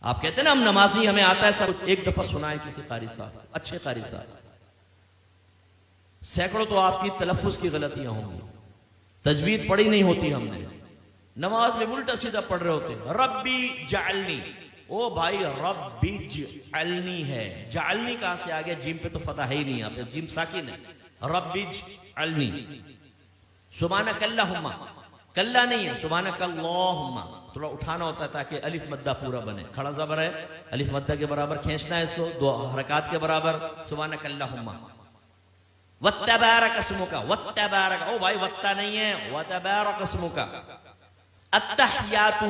آپ کہتے ہیں نا ہم نمازی ہمیں آتا ہے سب کچھ، ایک دفعہ سنائے کسی قاری صاحب، اچھے قاری صاحب، سینکڑوں تو آپ کی تلفظ کی غلطیاں ہوں گی، تجوید پڑھی نہیں ہوتی ہم نے، نماز میں الٹا سیدھا پڑھ رہے ہوتے ہیں، ربی جعلنی، او بھائی ربی جعلنی ہے، جعلنی کہاں سے آگیا؟ جیم پہ تو فتح ہے ہی نہیں، آپ جیم ساکن ہے، ربی جعلنی، سبحانک اللہم، کلہ نہیں ہے، سبحانک اللہم، تھوڑا اٹھانا ہوتا ہے تاکہ الف مدہ پورا بنے، کھڑا زبر ہے، الف مدہ کے برابر کھینچنا ہے اس کو، دو حرکات کے برابر، سبحانک اللہم، وَتَّبَارَكَ اسْمُكَ، وَتَّبَارَكَ، او بھائی وَتَّا نہیں ہے، وَتَبَارَكَ اسْمُكَ، التحیات،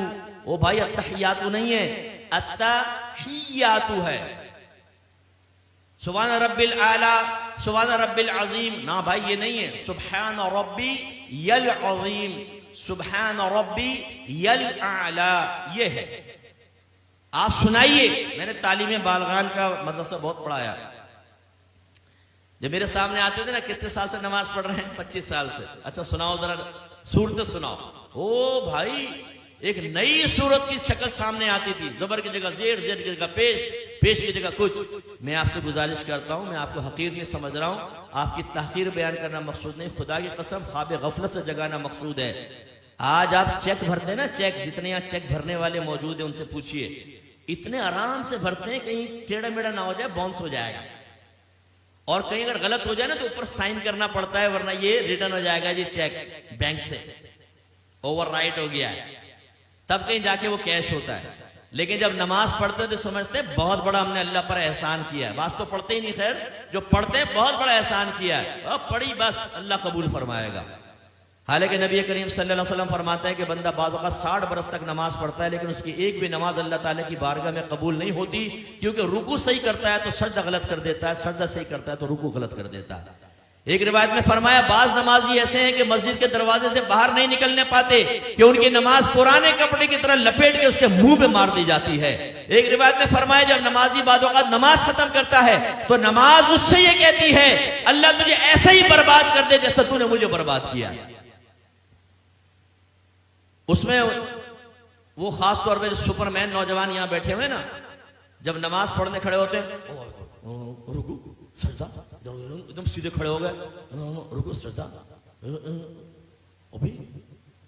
او بھائی التحیات نہیں ہے، التحیات ہے، سبحان رب العالی، سبحان رب العظیم، نا بھائی یہ نہیں ہے، سبحان ربی العظیم، سبحان ربی الاعلی، یہ ہے۔ آپ سنائیے، میں نے تعلیم بالغان کا مدرسہ بہت پڑھایا، جب میرے سامنے آتے تھے نا، کتنے سال سے نماز پڑھ رہے ہیں؟ 25 سال سے، اچھا سناؤ ذرا صورت سناؤ، او بھائی ایک نئی صورت کی شکل سامنے آتی تھی، زبر کی جگہ زیر، زیر کی جگہ پیش، پیش کی جگہ کچھ۔ میں آپ سے گزارش کرتا ہوں، میں آپ کو حقیر نہیں سمجھ رہا ہوں، آپ کی تحقیر بیان کرنا مقصود نہیں، خدا کی قسم خواب غفلت سے جگانا مقصود ہے۔ آج آپ چیک بھرتے ہیں نا، چیک، جتنے یہاں چیک بھرنے والے موجود ہیں ان سے پوچھئے، اتنے آرام سے بھرتے ہیں کہیں ٹیڑھا میڑھا نہ ہو جائے، باؤنس ہو جائے گا، اور کہیں اگر غلط ہو جائے نا تو اوپر سائن کرنا پڑتا ہے، ورنہ یہ ریٹرن ہو جائے گا جی چیک بینک سے اوور رائٹ ہو گیا ہے، تب کہیں جا کے وہ کیش ہوتا ہے۔ لیکن جب نماز پڑھتے تو سمجھتے ہیں بہت بڑا ہم نے اللہ پر احسان کیا ہے، بعض تو پڑھتے ہی نہیں، خیر جو پڑھتے ہیں بہت بڑا احسان کیا ہے، اب پڑھی بس اللہ قبول فرمائے گا۔ حالانکہ نبی کریم صلی اللہ علیہ وسلم فرماتے ہیں کہ بندہ بعض اوقات 60 برس تک نماز پڑھتا ہے لیکن اس کی ایک بھی نماز اللہ تعالیٰ کی بارگاہ میں قبول نہیں ہوتی، کیونکہ رکوع صحیح کرتا ہے تو سجدہ غلط کر دیتا ہے، سجدہ صحیح کرتا ہے تو رکوع غلط کر دیتا ہے۔ ایک روایت میں فرمایا بعض نمازی ایسے ہیں کہ مسجد کے دروازے سے باہر نہیں نکلنے پاتے کہ ان کی نماز پرانے کپڑے کی طرح لپیٹ کے اس کے منہ پہ مار دی جاتی ہے۔ ایک روایت میں فرمایا جب نمازی بعض اوقات نماز ختم کرتا ہے تو نماز اس سے یہ کہتی ہے اللہ تجھے ایسا ہی برباد کر دے جیسا تو نے مجھے برباد کیا۔ اس میں وہ خاص طور پہ سپر مین نوجوان یہاں بیٹھے ہوئے نا، جب نماز پڑھنے کھڑے ہوتے ہیں رکوع سجدہ، ایک دم سیدھے کھڑے ہو گئے، رکوع سجدہ،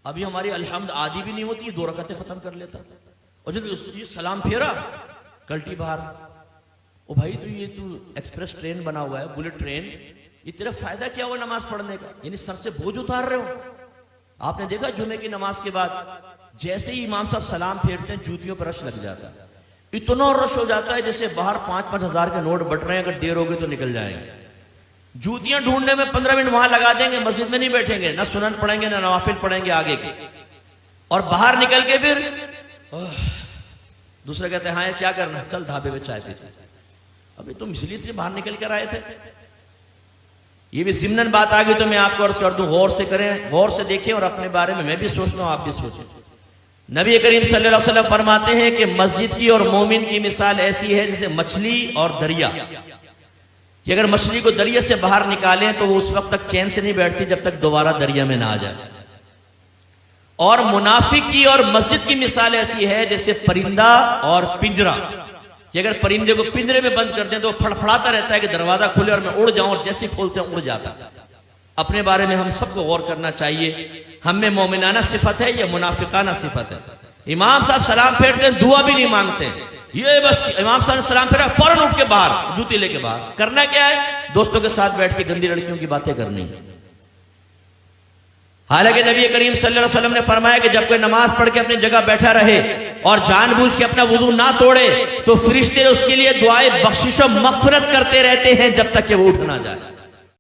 ابھی ہماری الحمد آدھی بھی نہیں ہوتی، 2 رکعتیں ختم کر لیتا، اور جب یہ سلام پھیرا کلٹی باہر، او بھائی تو یہ تو ایکسپریس ٹرین بنا ہوا ہے، بلٹ ٹرین، یہ تیرا فائدہ کیا ہوا نماز پڑھنے کا؟ یعنی سر سے بوجھ اتار رہے ہو۔ آپ نے دیکھا جمعے کی نماز کے بعد جیسے ہی امام صاحب سلام پھیرتے ہیں جوتیوں پر رش لگ جاتا ہے، اتنا رش ہو جاتا ہے جیسے باہر 5-5 ہزار کے نوٹ بٹ رہے ہیں، اگر دیر ہوگی تو نکل جائیں گے۔ جوتیاں ڈھونڈنے میں 15 منٹ وہاں لگا دیں گے، مسجد میں نہیں بیٹھیں گے، نہ سنن پڑھیں گے نہ نوافل پڑھیں گے آگے کے، اور باہر نکل کے پھر دوسرے کہتے ہیں ہاں کیا کرنا، چل ڈھابے میں چائے پیتے، ابھی تم اس لیے باہر نکل کر آئے تھے۔ یہ بھی ضمناً بات آ گئی تو میں آپ کو عرض کر دوں، غور سے کریں، غور سے دیکھیں، اور اپنے بارے میں بھی سوچنا ہوں، آپ بھی سوچیں۔ نبی کریم صلی اللہ علیہ وسلم فرماتے ہیں کہ مسجد کی اور مومن کی مثال ایسی ہے جیسے مچھلی اور دریا، کہ اگر مچھلی کو دریا سے باہر نکالیں تو وہ اس وقت تک چین سے نہیں بیٹھتی جب تک دوبارہ دریا میں نہ آ جائے، اور منافق کی اور مسجد کی مثال ایسی ہے جیسے پرندہ اور پنجرہ، کہ اگر پرندے کو پنجرے میں بند کر دیں تو وہ پھڑپھڑاتا رہتا ہے کہ دروازہ کھلے اور میں اڑ جاؤں، اور جیسے کھولتے ہیں اڑ جاتا۔ اپنے بارے میں ہم سب کو غور کرنا چاہیے، ہم میں مومنانہ صفت ہے یا منافقانہ صفت ہے؟ امام صاحب سلام پھیرتے ہیں دعا بھی نہیں مانگتے، یہ بس امام صاحب نے سلام پھیرا فوراً اٹھ کے باہر، جوتی لے کے باہر، کرنا کیا ہے؟ دوستوں کے ساتھ بیٹھ کے گندی لڑکیوں کی باتیں کرنی۔ حالانکہ نبی کریم صلی اللہ علیہ وسلم نے فرمایا کہ جب کوئی نماز پڑھ کے اپنی جگہ بیٹھا رہے اور جان بوجھ کے اپنا وضو نہ توڑے تو فرشتے اس کے لیے دعائے بخشش و مغفرت کرتے رہتے ہیں جب تک کہ وہ اٹھ نہ جائے۔